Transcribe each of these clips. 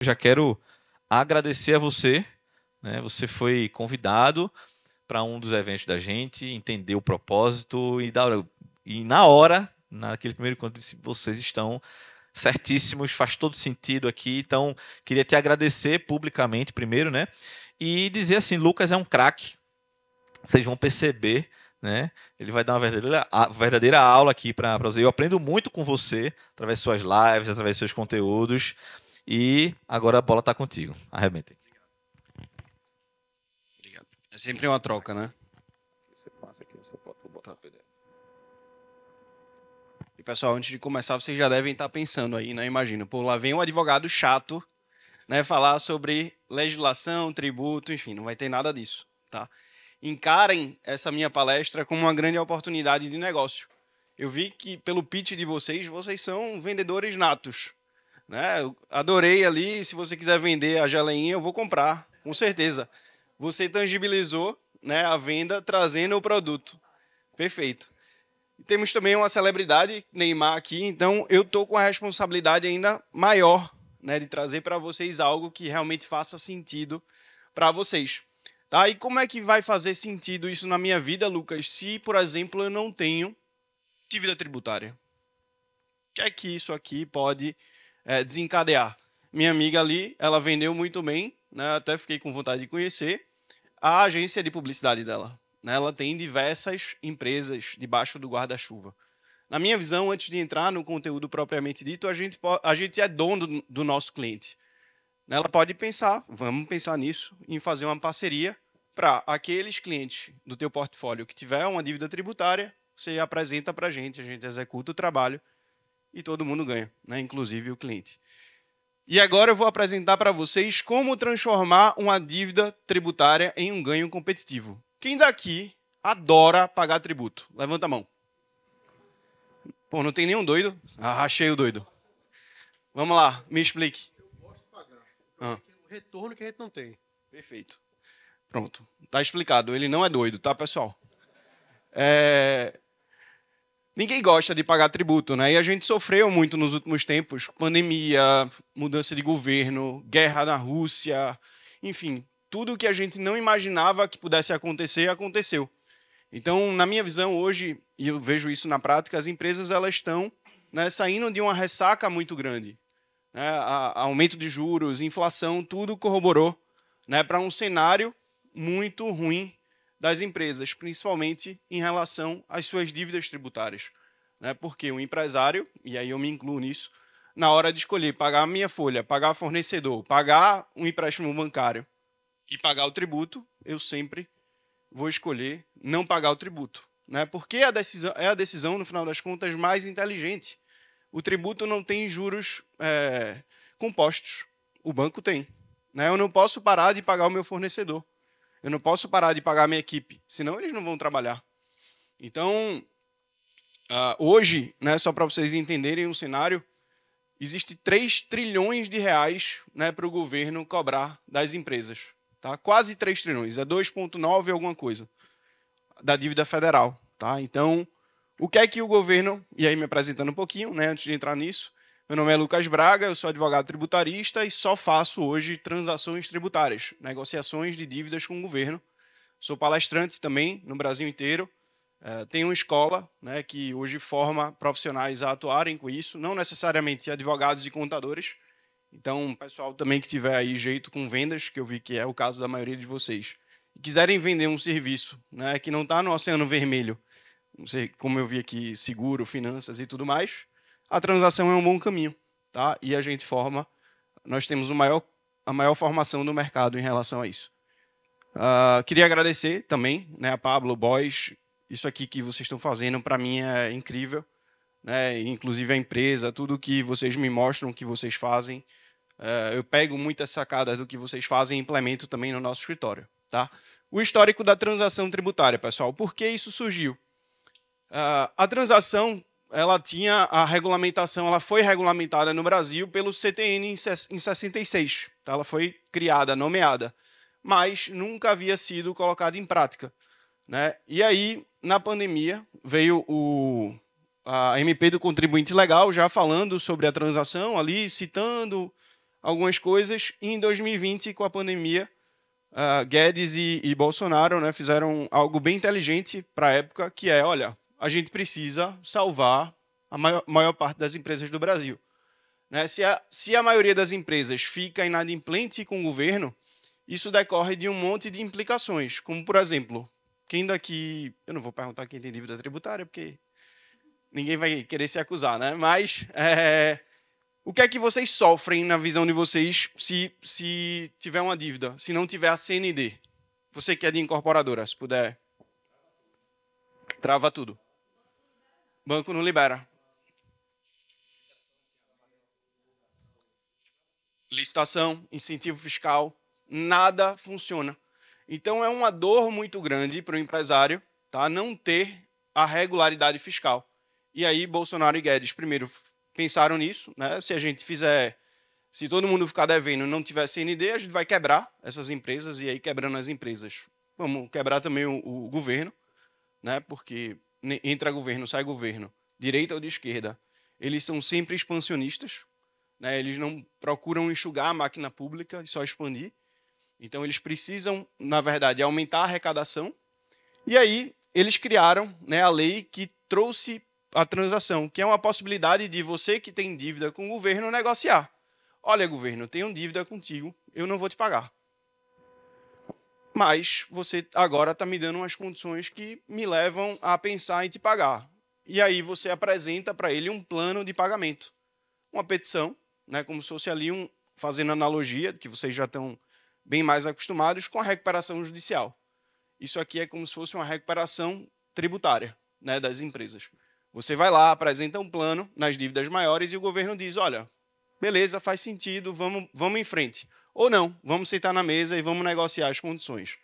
Já quero agradecer a você, né? Você foi convidado para um dos eventos da gente, entendeu o propósito e na hora, naquele primeiro encontro, disse, vocês estão certíssimos, faz todo sentido aqui. Então, queria te agradecer publicamente primeiro, né? E dizer assim, Lucas é um craque. Vocês vão perceber, né? Ele vai dar uma verdadeira aula aqui para você. Eu aprendo muito com você, através de suas lives, através de seus conteúdos. E agora a bola está contigo. Arrebente. Obrigado. É sempre uma troca, né? Você passa aqui, você pode botar o PDF. E, pessoal, antes de começar, vocês já devem estar pensando aí, né? Imagina, pô, lá vem um advogado chato, né? Falar sobre legislação, tributo, enfim, não vai ter nada disso, tá? Encarem essa minha palestra como uma grande oportunidade de negócio. Eu vi que, pelo pitch de vocês, vocês são vendedores natos, né? Eu adorei ali, se você quiser vender a geleinha, eu vou comprar, com certeza. Você tangibilizou, né, a venda trazendo o produto. Perfeito. E temos também uma celebridade, Neymar, aqui, então eu estou com a responsabilidade ainda maior, né, de trazer para vocês algo que realmente faça sentido para vocês. Tá? E como é que vai fazer sentido isso na minha vida, Lucas, se, por exemplo, eu não tenho dívida tributária? O que é que isso aqui pode desencadear? Minha amiga ali, ela vendeu muito bem, né, até fiquei com vontade de conhecer, a agência de publicidade dela. Ela tem diversas empresas debaixo do guarda-chuva. Na minha visão, antes de entrar no conteúdo propriamente dito, a gente é dono do nosso cliente. Ela pode pensar, vamos pensar nisso, em fazer uma parceria para aqueles clientes do teu portfólio que tiver uma dívida tributária, você apresenta para a gente executa o trabalho e todo mundo ganha, né? Inclusive o cliente. E agora eu vou apresentar para vocês como transformar uma dívida tributária em um ganho competitivo. Quem daqui adora pagar tributo? Levanta a mão. Pô, não tem nenhum doido? Ah, achei o doido. Vamos lá, me explique. Eu gosto de pagar. O retorno que a gente não tem. Perfeito. Pronto, tá explicado. Ele não é doido, tá, pessoal? Ninguém gosta de pagar tributo, né? E a gente sofreu muito nos últimos tempos, pandemia, mudança de governo, guerra na Rússia, enfim, tudo que a gente não imaginava que pudesse acontecer, aconteceu. Então, na minha visão hoje, e eu vejo isso na prática, as empresas elas estão, né, saindo de uma ressaca muito grande. Né? Aumento de juros, inflação, tudo corroborou, né, para um cenário muito ruim das empresas, principalmente em relação às suas dívidas tributárias. Né? Porque o empresário, e aí eu me incluo nisso, na hora de escolher pagar a minha folha, pagar fornecedor, pagar um empréstimo bancário e pagar o tributo, eu sempre vou escolher não pagar o tributo. Né? Porque é a decisão, no final das contas, mais inteligente. O tributo não tem juros compostos. O banco tem. Né? Eu não posso parar de pagar o meu fornecedor. Eu não posso parar de pagar a minha equipe, senão eles não vão trabalhar. Então, hoje, né, só para vocês entenderem o cenário, existe 3 trilhões de reais, né, para o governo cobrar das empresas. Tá? Quase 3 trilhões, é 2,9 alguma coisa, da dívida federal. Tá? Então, o que é que o governo... E aí, me apresentando um pouquinho, né, antes de entrar nisso, meu nome é Lucas Braga, eu sou advogado tributarista e só faço hoje transações tributárias, negociações de dívidas com o governo. Sou palestrante também no Brasil inteiro. Tenho uma escola, né, que hoje forma profissionais a atuarem com isso, não necessariamente advogados e contadores. Então, pessoal também que tiver aí jeito com vendas, que eu vi que é o caso da maioria de vocês, e quiserem vender um serviço, né, que não está no Oceano Vermelho, não sei, como eu vi aqui, seguro, finanças e tudo mais, a transação é um bom caminho, tá? E a gente nós temos a maior formação do mercado em relação a isso. Queria agradecer também, né, a Pablo, Boys, isso aqui que vocês estão fazendo para mim é incrível, né? Inclusive a empresa, tudo que vocês me mostram que vocês fazem, eu pego muitas sacadas do que vocês fazem e implemento também no nosso escritório, tá? O histórico da transação tributária, pessoal, por que isso surgiu? A transação ela tinha a regulamentação, ela foi regulamentada no Brasil pelo CTN em 66. Tá? Ela foi criada, nomeada, mas nunca havia sido colocada em prática. Né? E aí, na pandemia, veio a MP do contribuinte legal já falando sobre a transação ali, citando algumas coisas. E em 2020, com a pandemia, Guedes e Bolsonaro, né, fizeram algo bem inteligente para a época, que é, olha, a gente precisa salvar a maior parte das empresas do Brasil. Né? Se a maioria das empresas fica inadimplente com o governo, isso decorre de um monte de implicações, como, por exemplo, quem daqui... Eu não vou perguntar quem tem dívida tributária, porque ninguém vai querer se acusar, né? Mas o que é que vocês sofrem na visão de vocês se tiver uma dívida, se não tiver a CND? Você que é de incorporadora, se puder. Trava tudo. Banco não libera. Licitação, incentivo fiscal, nada funciona. Então é uma dor muito grande para o empresário, tá, não ter a regularidade fiscal. E aí Bolsonaro e Guedes primeiro pensaram nisso, né? Se todo mundo ficar devendo e não tiver CND, a gente vai quebrar essas empresas, e aí quebrando as empresas, vamos quebrar também o governo, né? Porque entra governo, sai governo, direita ou de esquerda, eles são sempre expansionistas, né? Eles não procuram enxugar a máquina pública e só expandir. Então eles precisam, na verdade, aumentar a arrecadação. E aí eles criaram, né, a lei que trouxe a transação, que é uma possibilidade de você que tem dívida com o governo negociar. Olha, governo, eu tenho dívida contigo, eu não vou te pagar. Mas você agora está me dando umas condições que me levam a pensar em te pagar. E aí você apresenta para ele um plano de pagamento. Uma petição, né, como se fosse ali fazendo analogia, que vocês já estão bem mais acostumados, com a recuperação judicial. Isso aqui é como se fosse uma recuperação tributária, né, das empresas. Você vai lá, apresenta um plano nas dívidas maiores e o governo diz, olha, beleza, faz sentido, vamos em frente. Ou não, vamos sentar na mesa e vamos negociar as condições.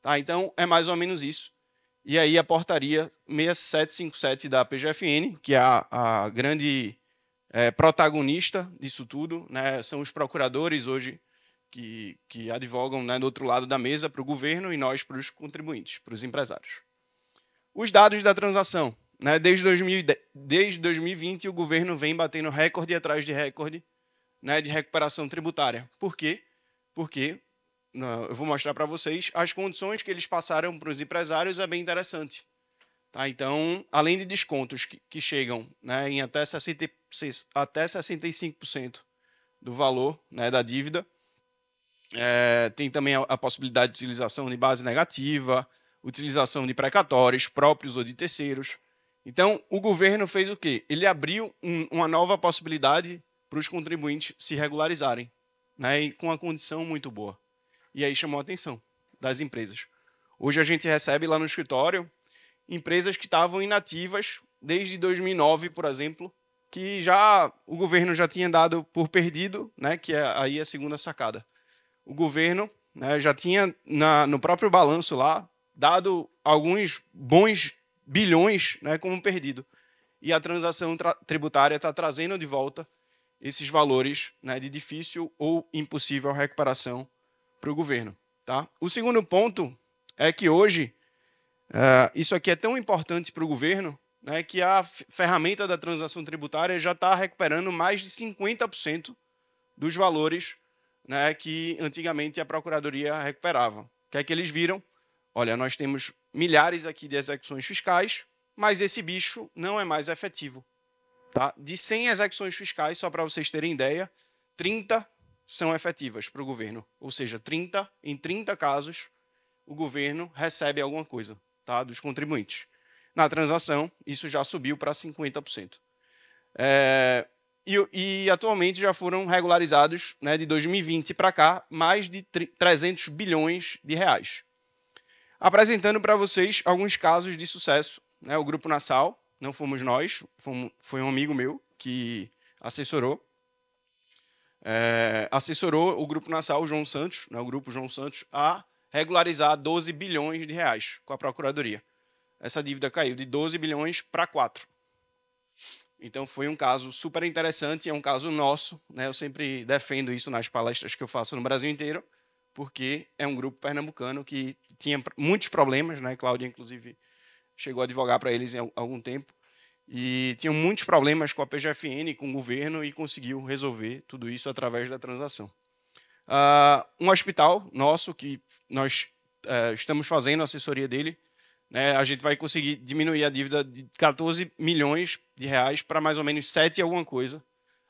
Tá? Então, é mais ou menos isso. E aí a portaria 6757 da PGFN, que é a grande protagonista disso tudo, né, são os procuradores hoje que advogam, né, do outro lado da mesa para o governo e nós para os contribuintes, para os empresários. Os dados da transação. Né, desde 2020, o governo vem batendo recorde atrás de recorde, né, de recuperação tributária. Por quê? Porque, eu vou mostrar para vocês, as condições que eles passaram para os empresários é bem interessante. Tá? Então, além de descontos que chegam, né, em até 65% do valor, né, da dívida, tem também a possibilidade de utilização de base negativa, utilização de precatórios próprios ou de terceiros. Então, o governo fez o quê? Ele abriu uma nova possibilidade para os contribuintes se regularizarem, né, e com uma condição muito boa. E aí chamou a atenção das empresas. Hoje a gente recebe lá no escritório empresas que estavam inativas desde 2009, por exemplo, que o governo já tinha dado por perdido, né, que é aí a segunda sacada. O governo, né, já tinha, no próprio balanço lá, dado alguns bons bilhões, né, como perdido. E a transação tributária está trazendo de volta esses valores, né, de difícil ou impossível recuperação para o governo. Tá? O segundo ponto é que hoje, isso aqui é tão importante para o governo, né, que a ferramenta da transação tributária já está recuperando mais de 50% dos valores, né, que antigamente a Procuradoria recuperava. O que é que eles viram? Olha, nós temos milhares aqui de execuções fiscais, mas esse bicho não é mais efetivo. Tá? De 100 execuções fiscais, só para vocês terem ideia, 30 são efetivas para o governo. Ou seja, em 30 casos, o governo recebe alguma coisa, tá, dos contribuintes. Na transação, isso já subiu para 50%. E atualmente já foram regularizados, né, de 2020 para cá, mais de 300 bilhões de reais. Apresentando para vocês alguns casos de sucesso. Né, o Grupo Nassau, não fomos nós, foi um amigo meu que assessorou. Assessorou o Grupo Nassau, o João Santos, né, o Grupo João Santos, a regularizar 12 bilhões de reais com a Procuradoria. Essa dívida caiu de 12 bilhões para 4. Então, foi um caso super interessante, é um caso nosso. Né, eu sempre defendo isso nas palestras que eu faço no Brasil inteiro, porque é um grupo pernambucano que tinha muitos problemas, né? Cláudia, inclusive, chegou a advogar para eles em algum tempo. e tinham muitos problemas com a PGFN, com o governo, e conseguiu resolver tudo isso através da transação. Um hospital nosso, que nós estamos fazendo a assessoria dele, né, a gente vai conseguir diminuir a dívida de 14 milhões de reais para mais ou menos 7 e alguma coisa,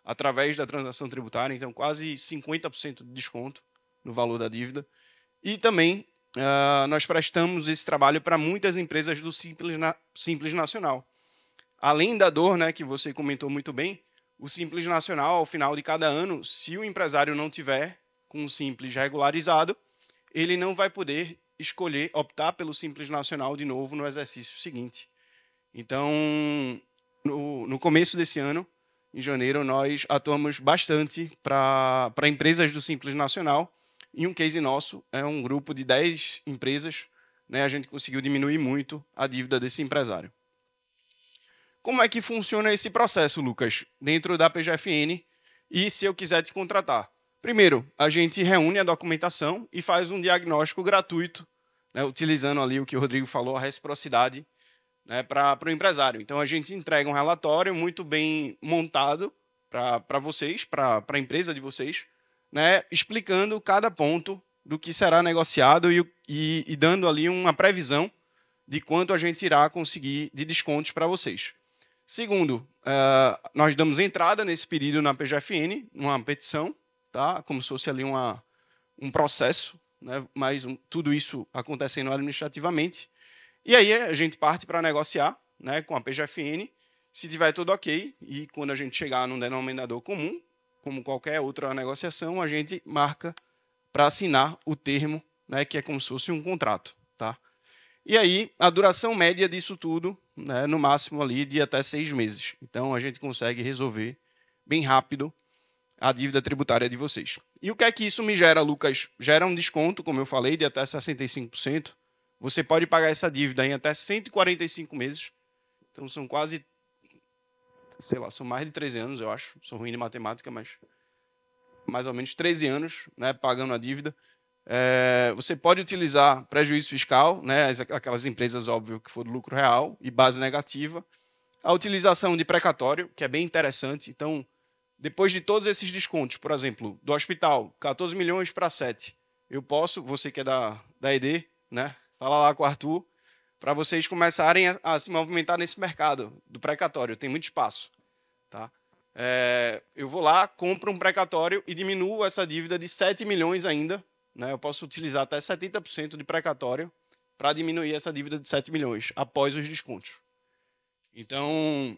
através da transação tributária, então quase 50% de desconto no valor da dívida. E também nós prestamos esse trabalho para muitas empresas do Simples Nacional. Além da dor, né, que você comentou muito bem, o Simples Nacional, ao final de cada ano, se o empresário não tiver com o Simples regularizado, ele não vai poder escolher, optar pelo Simples Nacional de novo no exercício seguinte. Então, no começo desse ano, em janeiro, nós atuamos bastante para empresas do Simples Nacional. E um case nosso é um grupo de 10 empresas, né, a gente conseguiu diminuir muito a dívida desse empresário. Como é que funciona esse processo, Lucas, dentro da PGFN e se eu quiser te contratar? Primeiro, a gente reúne a documentação e faz um diagnóstico gratuito, né, utilizando ali o que o Rodrigo falou, a reciprocidade, né, para o empresário. Então, a gente entrega um relatório muito bem montado para vocês, para a empresa de vocês, né, explicando cada ponto do que será negociado e dando ali uma previsão de quanto a gente irá conseguir de descontos para vocês. Segundo, nós damos entrada nesse pedido na PGFN, uma petição, tá? Como se fosse ali um processo, né? Mas tudo isso acontecendo administrativamente. E aí a gente parte para negociar, né, com a PGFN, se tiver tudo ok, e quando a gente chegar num denominador comum, como qualquer outra negociação, a gente marca para assinar o termo, né, que é como se fosse um contrato. Tá? E aí, a duração média disso tudo, né, no máximo ali de até 6 meses. Então, a gente consegue resolver bem rápido a dívida tributária de vocês. E o que é que isso me gera, Lucas? Gera um desconto, como eu falei, de até 65%. Você pode pagar essa dívida em até 145 meses. Então, são quase, sei lá, são mais de 13 anos, eu acho. Sou ruim de matemática, mas mais ou menos 13 anos, né, pagando a dívida. Você pode utilizar prejuízo fiscal, né, aquelas empresas, óbvio, que for do lucro real, e base negativa. A utilização de precatório, que é bem interessante. Então, depois de todos esses descontos, por exemplo, do hospital, 14 milhões para 7, eu posso, você que é da ED, né, fala lá com o Arthur, para vocês começarem a se movimentar nesse mercado do precatório. Tem muito espaço. Tá? Eu vou lá, compro um precatório e diminuo essa dívida de 7 milhões ainda. Né? Eu posso utilizar até 70% de precatório para diminuir essa dívida de 7 milhões após os descontos. Então,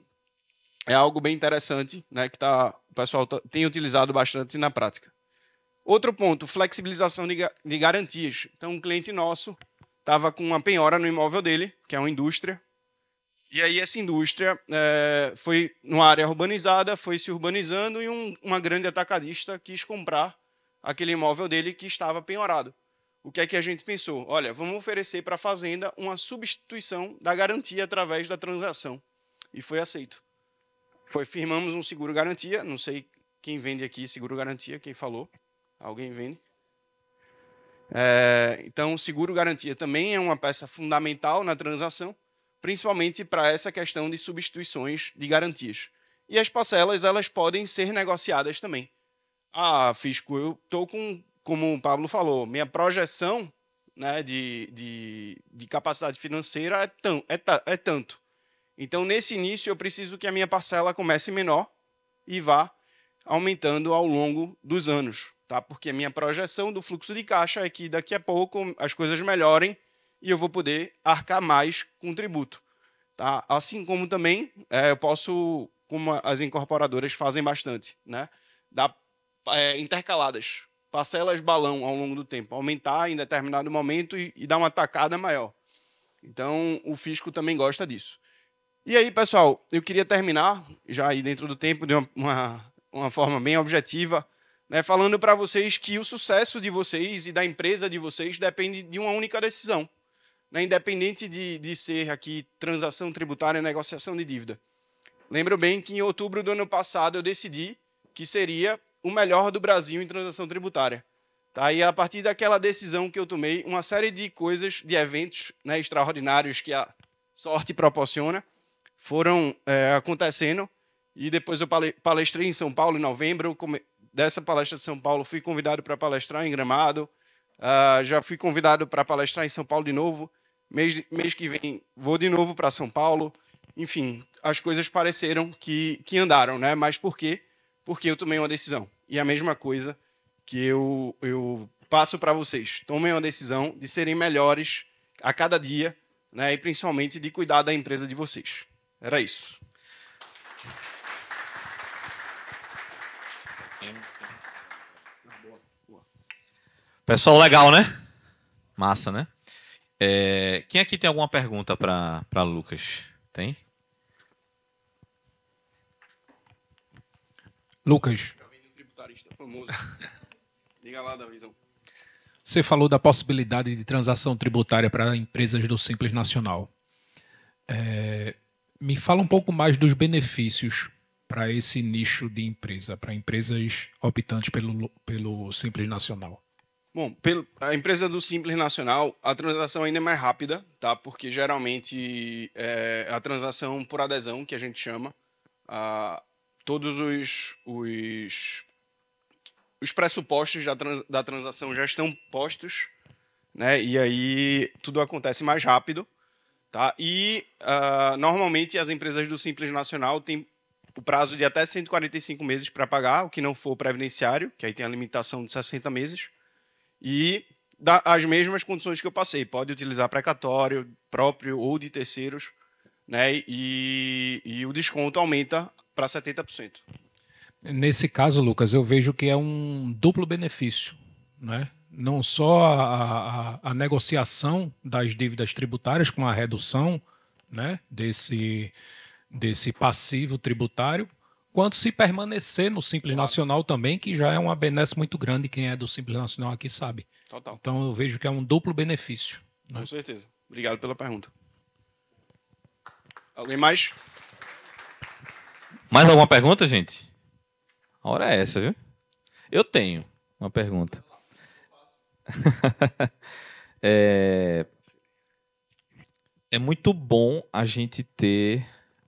é algo bem interessante, né, que o pessoal tem utilizado bastante na prática. Outro ponto, flexibilização de garantias. Então, um cliente nosso estava com uma penhora no imóvel dele, que é uma indústria, e aí essa indústria foi numa área urbanizada, foi se urbanizando, e uma grande atacadista quis comprar aquele imóvel dele que estava penhorado. O que é que a gente pensou? Olha, vamos oferecer para a fazenda uma substituição da garantia através da transação. E foi aceito. Firmamos um seguro-garantia, não sei quem vende aqui seguro-garantia, quem falou? Alguém vende? Então, seguro-garantia também é uma peça fundamental na transação, principalmente para essa questão de substituições de garantias. E as parcelas, elas podem ser negociadas também. Fisco, eu estou com, como o Pablo falou, minha projeção, né, de capacidade financeira é tanto. Então, nesse início, eu preciso que a minha parcela comece menor e vá aumentando ao longo dos anos. Tá? Porque a minha projeção do fluxo de caixa é que daqui a pouco as coisas melhorem e eu vou poder arcar mais com o tributo. Tá? Assim como também eu posso, como as incorporadoras fazem bastante, né, dar intercaladas, parcelas balão ao longo do tempo, aumentar em determinado momento e dar uma tacada maior. Então, o fisco também gosta disso. E aí, pessoal, eu queria terminar, já aí dentro do tempo, de uma forma bem objetiva, né, falando para vocês que o sucesso de vocês e da empresa de vocês depende de uma única decisão, né, independente de ser aqui transação tributária e negociação de dívida. Lembro bem que em outubro do ano passado eu decidi que seria o melhor do Brasil em transação tributária. Tá? E a partir daquela decisão que eu tomei, uma série de coisas, de eventos, né, extraordinários que a sorte proporciona, foram acontecendo. E depois eu palestrei em São Paulo em novembro. Dessa palestra de São Paulo, fui convidado para palestrar em Gramado. Já fui convidado para palestrar em São Paulo de novo. Mês que vem vou de novo para São Paulo. Enfim, as coisas pareceram que andaram, né? Mas por quê? Porque eu tomei uma decisão. E a mesma coisa que eu passo para vocês. Tomem uma decisão de serem melhores a cada dia, né? E principalmente de cuidar da empresa de vocês. Era isso. Pessoal legal, né? Massa, né? Quem aqui tem alguma pergunta para Lucas? Tem? Lucas, Tributarista famoso. Diga lá, Davizão. você falou da possibilidade de transação tributária para empresas do Simples Nacional. Me fala um pouco mais dos benefícios para esse nicho de empresa, para empresas optantes pelo Simples Nacional. Bom, a empresa do Simples Nacional, a transação ainda é mais rápida, tá? Porque geralmente é a transação por adesão, que a gente chama. Todos os pressupostos da transação já estão postos, né? E aí tudo acontece mais rápido, tá? E normalmente as empresas do Simples Nacional têm o prazo de até 145 meses para pagar, o que não for previdenciário, que aí tem a limitação de 60 meses. E dá as mesmas condições que eu passei. Pode utilizar precatório próprio ou de terceiros, né? E o desconto aumenta para 70%. Nesse caso, Lucas, eu vejo que é um duplo benefício, né? Não só a negociação das dívidas tributárias com a redução, né, desse passivo tributário, quanto se permanecer no Simples Nacional também, que já é uma benesse muito grande, quem é do Simples Nacional aqui sabe. Total. Então eu vejo que é um duplo benefício. Né? Com certeza. Obrigado pela pergunta. Alguém mais? Mais alguma pergunta, gente? A hora é essa, viu? Eu tenho uma pergunta. É muito bom a gente ter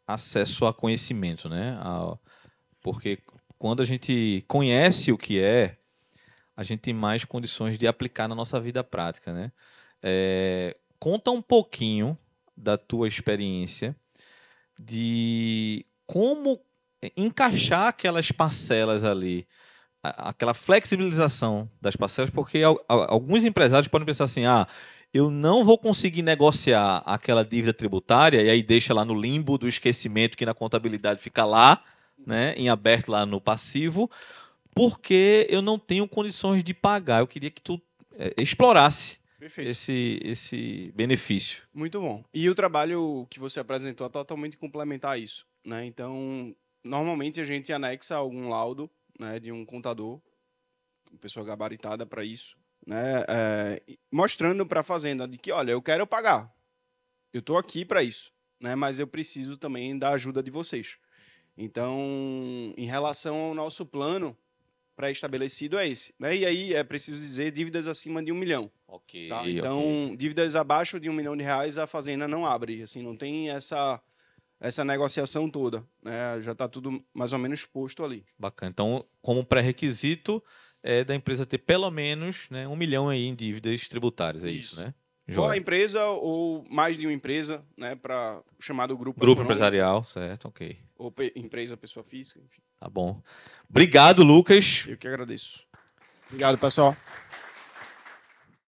acesso a conhecimento, né? Porque quando a gente conhece o que a gente tem mais condições de aplicar na nossa vida prática, né? Conta um pouquinho da tua experiência de como encaixar aquelas parcelas ali, aquela flexibilização das parcelas, porque alguns empresários podem pensar assim, eu não vou conseguir negociar aquela dívida tributária e aí deixa lá no limbo do esquecimento que na contabilidade fica lá, né, em aberto lá no passivo, porque eu não tenho condições de pagar. Eu queria que tu explorasse esse benefício. Muito bom. E o trabalho que você apresentou é totalmente complementar a isso, né? Então, normalmente a gente anexa algum laudo, né, de um contador, uma pessoa gabaritada para isso, né, mostrando para a fazenda de que, olha, eu quero pagar, eu estou aqui para isso, né, mas eu preciso também da ajuda de vocês. Então, em relação ao nosso plano pré-estabelecido é esse, né, e aí é preciso dizer dívidas acima de 1 milhão. Ok. Tá? Então, dívidas abaixo de R$1 milhão a fazenda não abre, assim, não tem essa negociação toda, né? Já está tudo mais ou menos posto ali. Bacana. Então, como pré-requisito é da empresa ter pelo menos, né, 1 milhão aí em dívidas tributárias, é isso, né? Ou a empresa ou mais de uma empresa, né, para o chamado grupo empresarial, certo, ok. Ou empresa, pessoa física, enfim. Tá bom. Obrigado, Lucas. Eu que agradeço. Obrigado, pessoal.